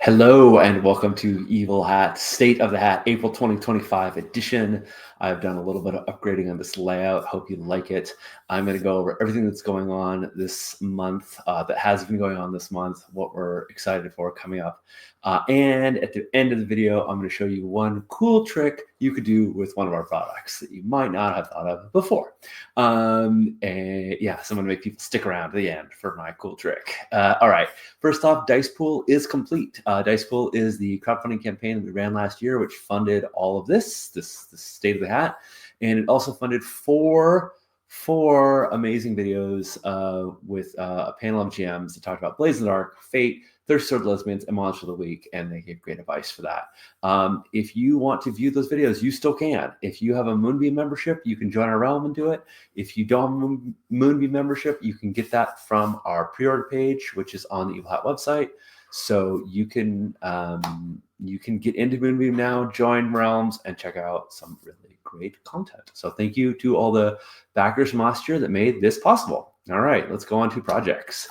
Hello and welcome to Evil Hat State of the Hat April 2025 edition. I've done a little bit of upgrading on this layout. Hope you like it. I'm going to go over everything that's going on this month, that has been going on this month, what we're excited for coming up. And at the end of the video, I'm going to show you one cool trick you could do with one of our products that you might not have thought of before. And yeah, so I'm going to make people stick around to the end for my cool trick. All right. First off, Dice Pool is complete. Dice Pool is the crowdfunding campaign that we ran last year, which funded all of this State of the Hat. And it also funded four amazing videos with a panel of GMs that talked about Blades in the Dark, Fate, Thirst Sword Lesbians, and Monster of the Week, and they gave great advice for that. If you want to view those videos, you still can. If you have a Moonbeam membership, you can join our realm and do it. If you don't have a Moonbeam membership, you can get that from our pre-order page, which is on the Evil Hat website. So you can get into Moonbeam now, join realms, and check out some really great content. So thank you to all the backers from last year that made this possible. All right, let's go on to projects.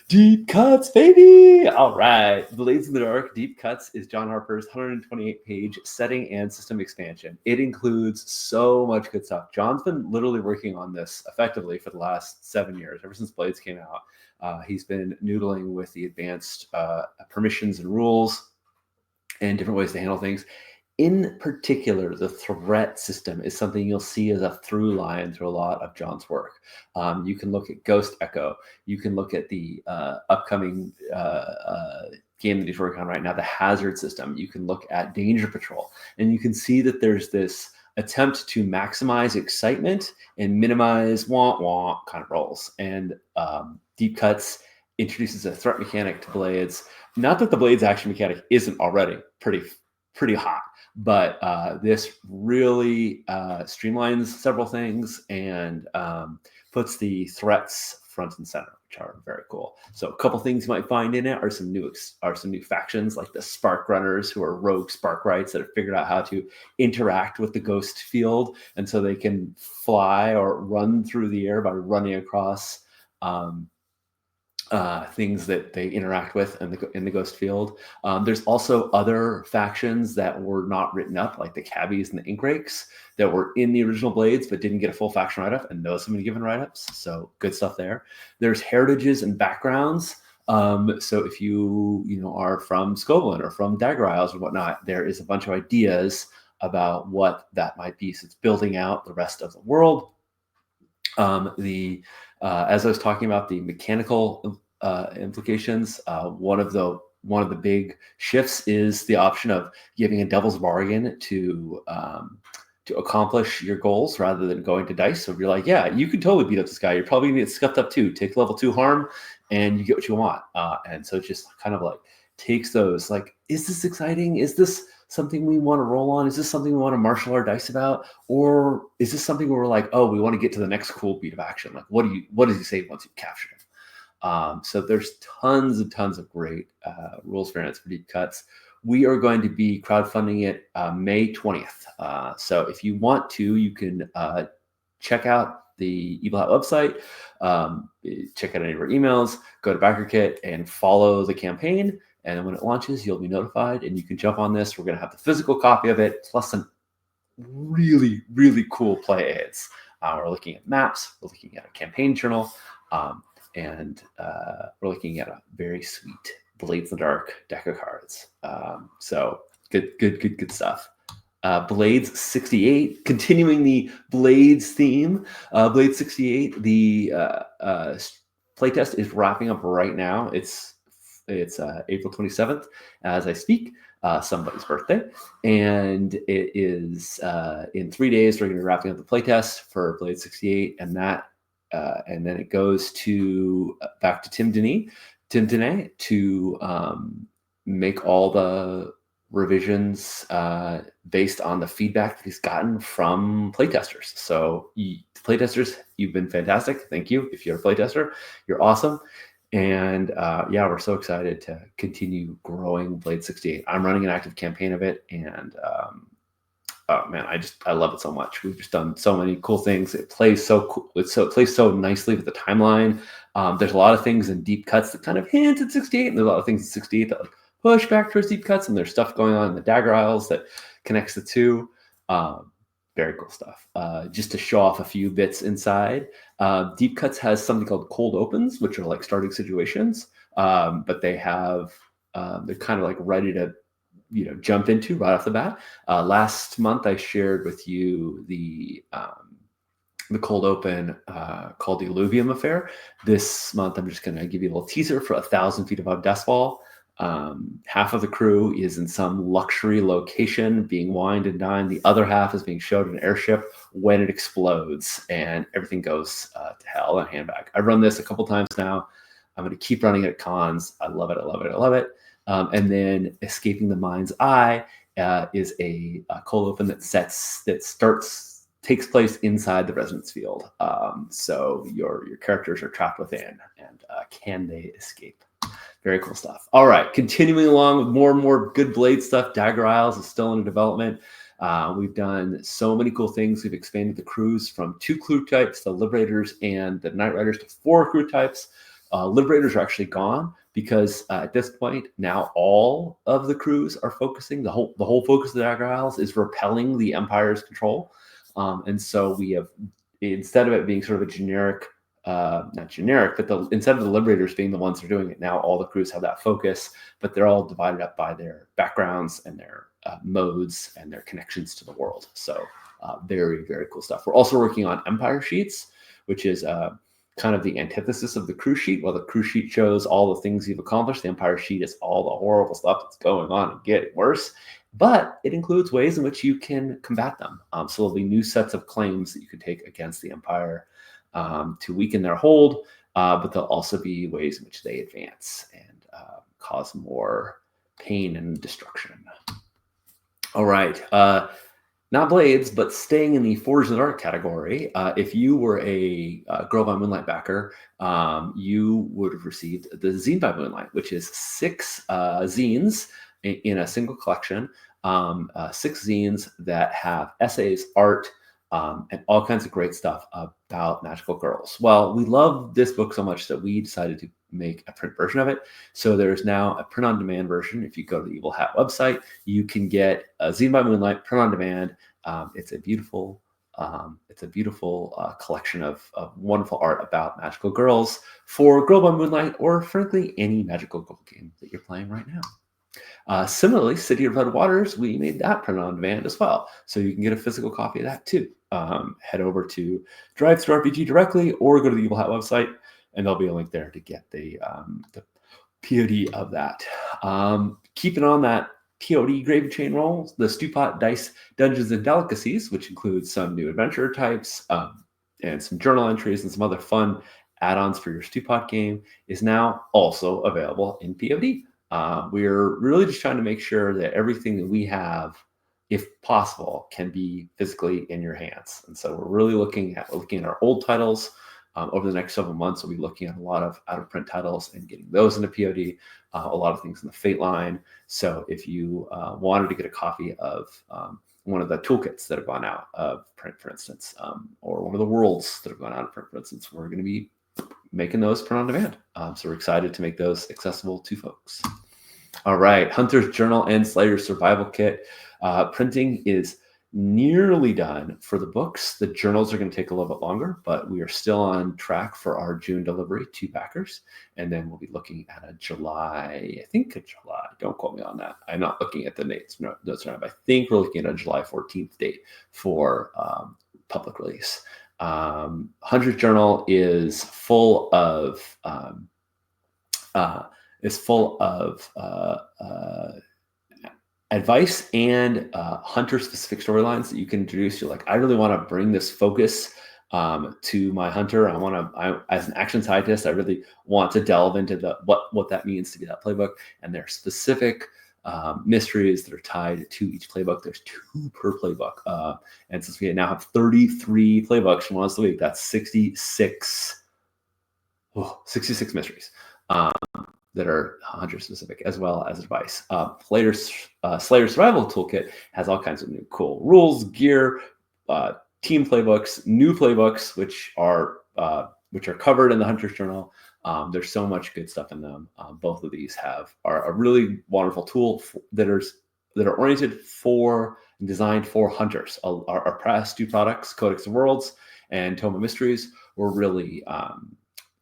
Deep Cuts, baby! All right. Blades in the Dark, Deep Cuts is John Harper's 128-page setting and system expansion. It includes so much good stuff. John's been literally working on this effectively for the last 7 years, ever since Blades came out. He's been noodling with the advanced permissions and rules and different ways to handle things. In particular, the threat system is something you'll see as a through line through a lot of John's work. You can look at Ghost Echo. You can look at the upcoming game that he's working on right now, the Hazard system. You can look at Danger Patrol. And you can see that there's this attempt to maximize excitement and minimize wah-wah kind of rolls. And Deep Cuts introduces a threat mechanic to Blades. Not that the Blades action mechanic isn't already pretty hot, but this really streamlines several things and puts the threats front and center, which are very cool. So a couple things you might find in it are some new factions like the Spark Runners, who are rogue Sparkrights that have figured out how to interact with the ghost field, and so they can fly or run through the air by running across things that they interact with in the ghost field. There's also other factions that were not written up, like the Cabbies and the Ink Rakes, that were in the original Blades but didn't get a full faction write-up, and those have been given write-ups. So good stuff there. There's heritages and backgrounds. So if you are from Scoblin or from Dagger Isles or whatnot, there is a bunch of ideas about what that might be. So it's building out the rest of the world. As I was talking about the mechanical implications, one of the big shifts is the option of giving a devil's bargain to accomplish your goals rather than going to dice. So you're like, yeah, you can totally beat up this guy. You're probably gonna get scuffed up too. Take level 2 harm, and you get what you want. And so it just kind of like takes those, like, is this exciting? Is this something we want to roll on? Is this something we want to marshal our dice about? Or is this something where we're like, oh, we want to get to the next cool beat of action? Like, what does he say once you've captured him? So there's tons and tons of great rules variants for Deep Cuts. We are going to be crowdfunding it May 20th. So if you want to, you can check out the Evil Hat website, check out any of our emails, go to BackerKit and follow the campaign. And when it launches, you'll be notified and you can jump on this. We're going to have the physical copy of it, plus some really, really cool play aids. We're looking at maps, we're looking at a campaign journal, and we're looking at a very sweet Blades in the Dark deck of cards. So good stuff. Blades 68, continuing the Blades theme. Blades 68, the playtest is wrapping up right now. It's April 27th as I speak, somebody's birthday, and it is in 3 days. We're going to be wrapping up the playtest for Blade 68, and then it goes to back to Tian Deng to make all the revisions based on the feedback that he's gotten from playtesters. So playtesters, you've been fantastic. Thank you. If you're a playtester, you're awesome. And yeah, we're so excited to continue growing Blade 68. I'm running an active campaign of it, and oh man, I love it so much. We've just done so many cool things. It plays so cool. It plays so nicely with the timeline. There's a lot of things in Deep Cuts that kind of hint at 68, and there's a lot of things in 68 that like push back towards deep cuts, and there's stuff going on in the Dagger Isles that connects the two. Very cool stuff. Just to show off a few bits inside, deep cuts has something called cold opens, which are like starting situations, but they have they're kind of like ready to jump into right off the bat. Last month I shared with you the cold open called the Alluvium Affair. This month I'm just going to give you a little teaser for 1,000 Feet Above Deathfall. Half of the crew is in some luxury location being wined and dined. The other half is being showed an airship when it explodes and everything goes to hell and handbag. I've run this a couple times now. I'm going to keep running it at cons. I love it. I love it. I love it. And then Escaping the Mind's Eye is a cold open that takes place inside the resonance field. So your characters are trapped within, and can they escape? Very cool stuff. All right, continuing along with more and more good Blade stuff. Dagger Isles is still in development. We've done so many cool things. We've expanded the crews from 2 crew types, the Liberators and the Night Riders, to 4 crew types. Liberators are actually gone because at this point now all of the crews are focusing. The whole focus of the Dagger Isles is repelling the Empire's control, and so we have, instead of it being sort of a generic. Not generic, but instead of the Liberators being the ones who are doing it, now all the crews have that focus, but they're all divided up by their backgrounds and their modes and their connections to the world. So very, very cool stuff. We're also working on Empire sheets, which is kind of the antithesis of the crew sheet. While the crew sheet shows all the things you've accomplished, the Empire sheet is all the horrible stuff that's going on and getting worse. But it includes ways in which you can combat them. So there'll be new sets of claims that you can take against the Empire to weaken their hold, but there'll also be ways in which they advance and cause more pain and destruction. All right, not Blades, but staying in the Forged in the Dark category, if you were a Girl by Moonlight backer, you would have received the Zine by Moonlight, which is 6 zines in a single collection, 6 zines that have essays, art, and all kinds of great stuff about magical girls. Well, we love this book so much that we decided to make a print version of it. So there's now a print-on-demand version. If you go to the Evil Hat website, you can get a Zine by Moonlight print-on-demand. It's a beautiful collection of wonderful art about magical girls for Girl by Moonlight, or frankly, any magical girl game that you're playing right now. Similarly, City of Red Waters, we made that print on demand as well. So you can get a physical copy of that too. Head over to Drive-Thru RPG directly, or go to the Evil Hat website, and there'll be a link there to get the POD of that. Keeping on that POD gravy chain roll, the Stewpot Dice Dungeons and Delicacies, which includes some new adventure types and some journal entries and some other fun add-ons for your Stewpot game, is now also available in POD. We're really just trying to make sure that everything that we have, if possible, can be physically in your hands. And so we're really looking at our old titles. Over the next several months, we'll be looking at a lot of out-of-print titles and getting those into POD, a lot of things in the Fate line. So if you wanted to get a copy of one of the toolkits that have gone out of print, for instance, or one of the worlds that have gone out of print, for instance, we're going to be making those print on demand. So we're excited to make those accessible to folks. All right, Hunter's Journal and Slayer's Survival Kit. Printing is nearly done for the books. The journals are going to take a little bit longer, but we are still on track for our June delivery to backers. And then we'll be looking at a July, don't quote me on that. I'm not looking at the dates. No, those are, I think we're looking at a July 14th date for public release. Hunter's Journal is full of advice and hunter-specific storylines that you can introduce. You're like, I really want to bring this focus to my hunter. As an action scientist, I really want to delve into what that means to be that playbook. And there are specific mysteries that are tied to each playbook. There's 2 per playbook. And since we now have 33 playbooks from once a week, that's 66 mysteries that are hunter specific, as well as advice. Slayer Survival Toolkit has all kinds of new cool rules, gear, team playbooks, new playbooks, which are covered in the Hunter's Journal, There's so much good stuff in them. Both of these are a really wonderful tool that are oriented for and designed for hunters. Our past two products, Codex of Worlds and Tome of Mysteries, were really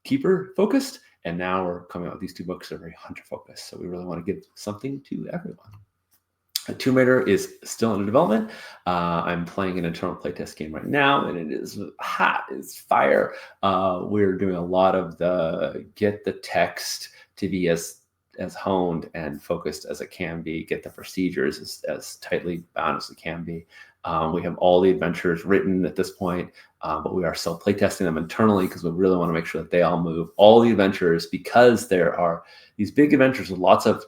keeper focused, and now we're coming out with these two books that are very hunter focused. So we really want to give something to everyone. Tomb Raider is still under development. I'm playing an internal playtest game right now, and it is hot. It's fire. We're doing a lot of get the text to be as honed and focused as it can be, get the procedures as tightly bound as it can be. We have all the adventures written at this point, but we are still playtesting them internally because we really want to make sure that they all move. All the adventures, because there are these big adventures with lots of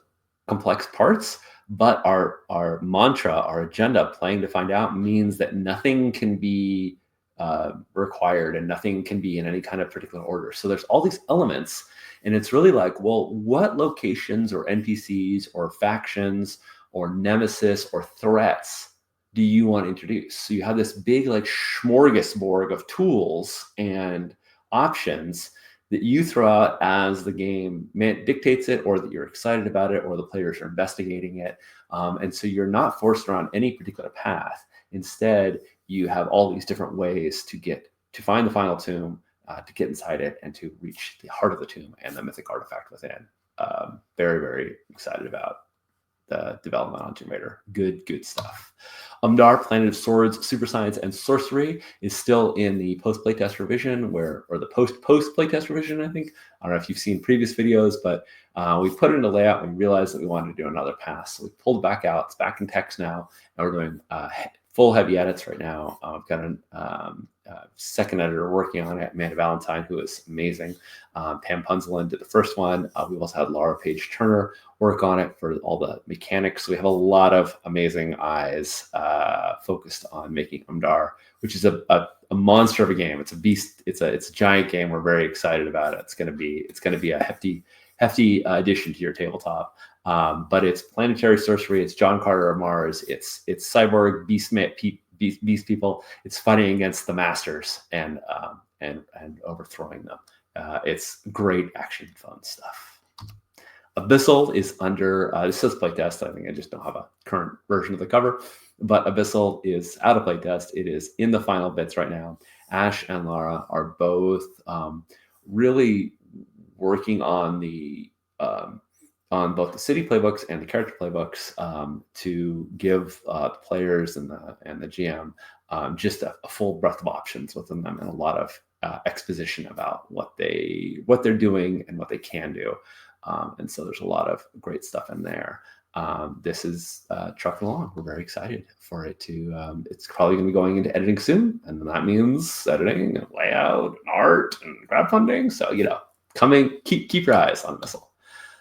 complex parts, but our mantra, our agenda, playing to find out, means that nothing can be required and nothing can be in any kind of particular order. So there's all these elements, and it's really like, well, what locations or NPCs or factions or nemesis or threats do you want to introduce? So you have this big like smorgasbord of tools and options that you throw out as the game dictates it, or that you're excited about it, or the players are investigating it. And so you're not forced around any particular path. Instead, you have all these different ways to find the final tomb, to get inside it, and to reach the heart of the tomb and the mythic artifact within. Very, very excited about the development on Tomb Raider. Good stuff. Umdaar, Planet of Swords, Super Science, and Sorcery is still in the post playtest revision, or the post playtest revision, I think. I don't know if you've seen previous videos, but we put it into layout and we realized that we wanted to do another pass. So we pulled it back out. It's back in text now, and we're doing full heavy edits right now. I've got a second editor working on it, Amanda Valentine, who is amazing. Pam Punzelin did the first one. We've also had Laura Page Turner work on it for all the mechanics. So we have a lot of amazing eyes focused on making Umdaar, which is a monster of a game. It's a beast. It's a giant game. We're very excited about it. It's going to be a hefty addition to your tabletop. But it's planetary sorcery. It's John Carter of Mars. It's cyborg beast people. It's fighting against the masters and overthrowing them. It's great action, fun stuff. Abyssal is under, this says playtest. I think I just don't have a current version of the cover, but Abyssal is out of playtest. It is in the final bits right now. Ash and Lara are both really working on on both the city playbooks and the character playbooks to give the players and the GM just a full breadth of options within them, and a lot of exposition about what they're doing and what they can do. And so there's a lot of great stuff in there. This is trucking along. We're very excited for it to. It's probably going to be going into editing soon, and that means editing and layout and art and crowdfunding. So keep your eyes on Abyssal.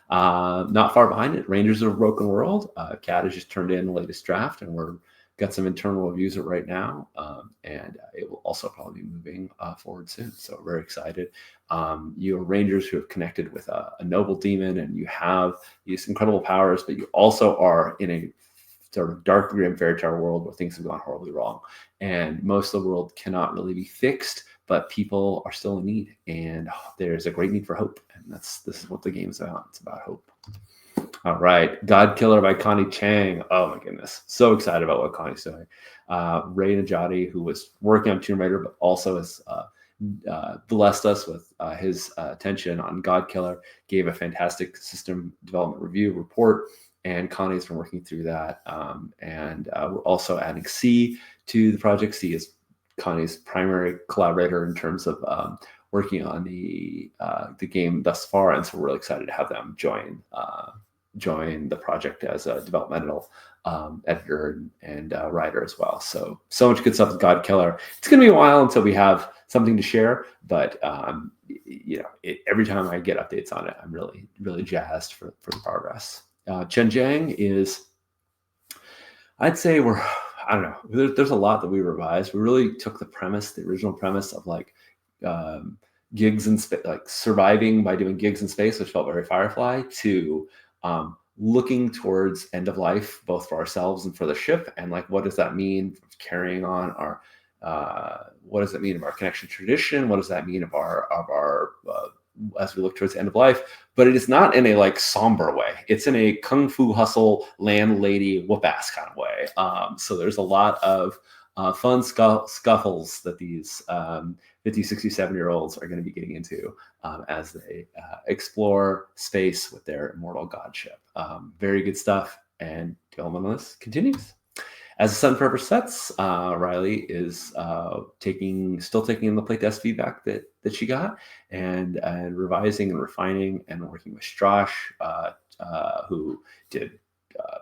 Not far behind it, Rangers of a Broken World. Kat has just turned in the latest draft, and we're got some internal reviews of it right now, and it will also probably be moving forward soon. So very excited. You are Rangers who have connected with a noble demon, and you have these incredible powers, but you also are in a sort of dark, grim fairy tale world where things have gone horribly wrong, and most of the world cannot really be fixed, but people are still in need, and there's a great need for hope, and this is what the game's about. It's about hope. All right, GodKiller by Connie Chang. Oh my goodness, so excited about what Connie's doing. Ray Najati, who was working on Tomb Raider, but also has blessed us with his attention on GodKiller, gave a fantastic system development review report, and Connie's been working through that. And we're also adding C to the project. C is Connie's primary collaborator in terms of working on the game thus far, and so we're really excited to have them join the project as a developmental editor and writer as well. So much good stuff with GodKiller. It's going to be a while until we have something to share, but every time I get updates on it, I'm really, really jazzed for the progress. Tian Deng is, I'd say I don't know. There's a lot that we revised. We really took the original premise of gigs in space, like surviving by doing gigs in space, which felt very Firefly, to looking towards end of life, both for ourselves and for the ship, and what does that mean carrying on what does it mean of our connection tradition? What does that mean of our as we look towards the end of life, but it is not in a like somber way. It's in a kung fu hustle, landlady whoop ass kind of way. So there's a lot of fun scuffles that these 50, 67-year-olds are going to be getting into as they explore space with their immortal godship. Very good stuff, and development on this continues. As the sun forever sets, Riley is still taking in the playtest feedback that she got, and revising and refining and working with Strash, who did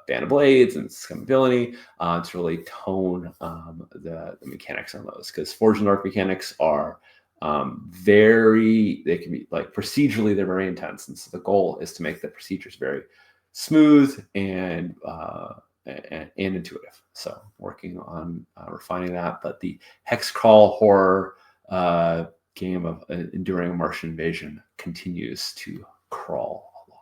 Band of Blades and Scumability to really tone the mechanics on those, because Forge and Dark mechanics are they can be like procedurally, they're very intense, and so the goal is to make the procedures very smooth and intuitive. So working on refining that, but the hex crawl horror game of enduring Martian invasion continues to crawl along.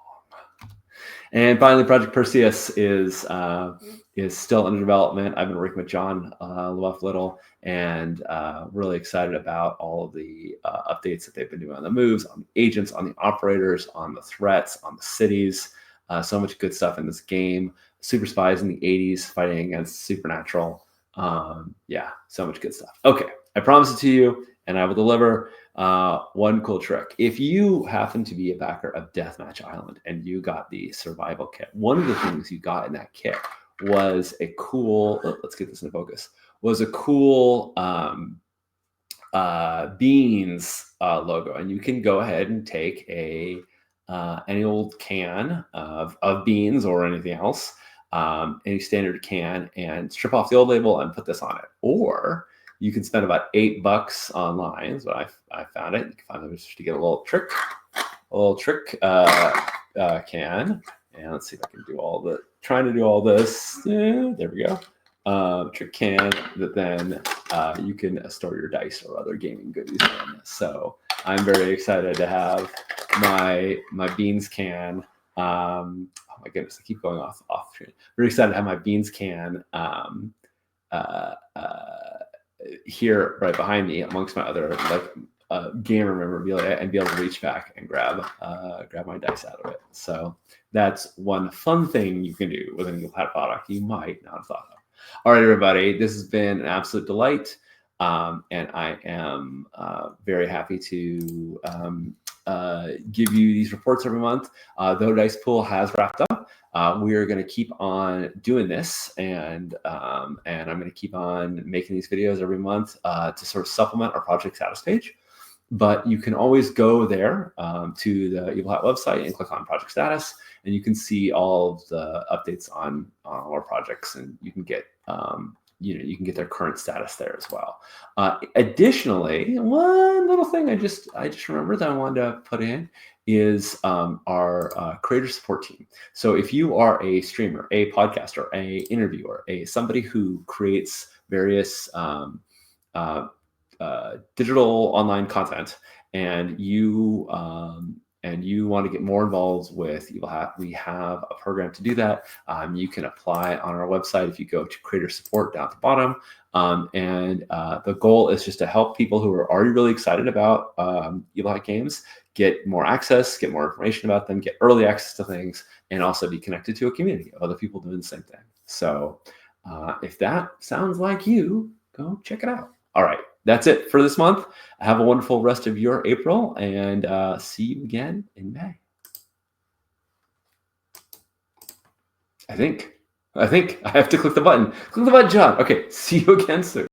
And finally, Project Perseus is still under development. I've been working with John LaBeouf Little, and really excited about all of the updates that they've been doing on the moves, on the agents, on the operators, on the threats, on the cities. So much good stuff in this game. Super spies in the 80s fighting against supernatural. Yeah, so much good stuff. Okay, I promise it to you, and I will deliver. One cool trick. If you happen to be a backer of Deathmatch Island and you got the survival kit, one of the things you got in that kit was a cool, let's get this into focus, was a cool beans logo. And you can go ahead and take any old can of beans or anything else, any standard can, and strip off the old label and put this on it. Or you can spend about $8 online. So I found it. You can find it just to get a little trick can. And let's see if I can trying to do all this. Yeah, there we go. Trick can that then you can store your dice or other gaming goodies in. So I'm very excited to have my beans can. Oh my goodness, I keep going off screen. Very excited to have my beans can here right behind me amongst my other gamer memorabilia, and be able to reach back and grab my dice out of it. So that's one fun thing you can do with an Eagle Hat product you might not have thought of. All right, everybody, this has been an absolute delight, and I am very happy to give you these reports every month. Though Dice Pool has wrapped up, we are going to keep on doing this, and I'm going to keep on making these videos every month to sort of supplement our project status page. But you can always go there to the Evil Hat website and click on project status, and you can see all of the updates on our projects, and you can get you can get their current status there as well. Additionally, one little thing I just remembered that I wanted to put in is our creator support team. So if you are a streamer, a podcaster, a interviewer, somebody who creates various digital online content, and you want to get more involved with Evil Hat, we have a program to do that. You can apply on our website if you go to creator support down at the bottom. And the goal is just to help people who are already really excited about Evil Hat games get more access, get more information about them, get early access to things, and also be connected to a community of other people doing the same thing. So if that sounds like you, go check it out. All right. That's it for this month. Have a wonderful rest of your April, and see you again in May. I think I have to click the button. Click the button, John. Okay, see you again soon.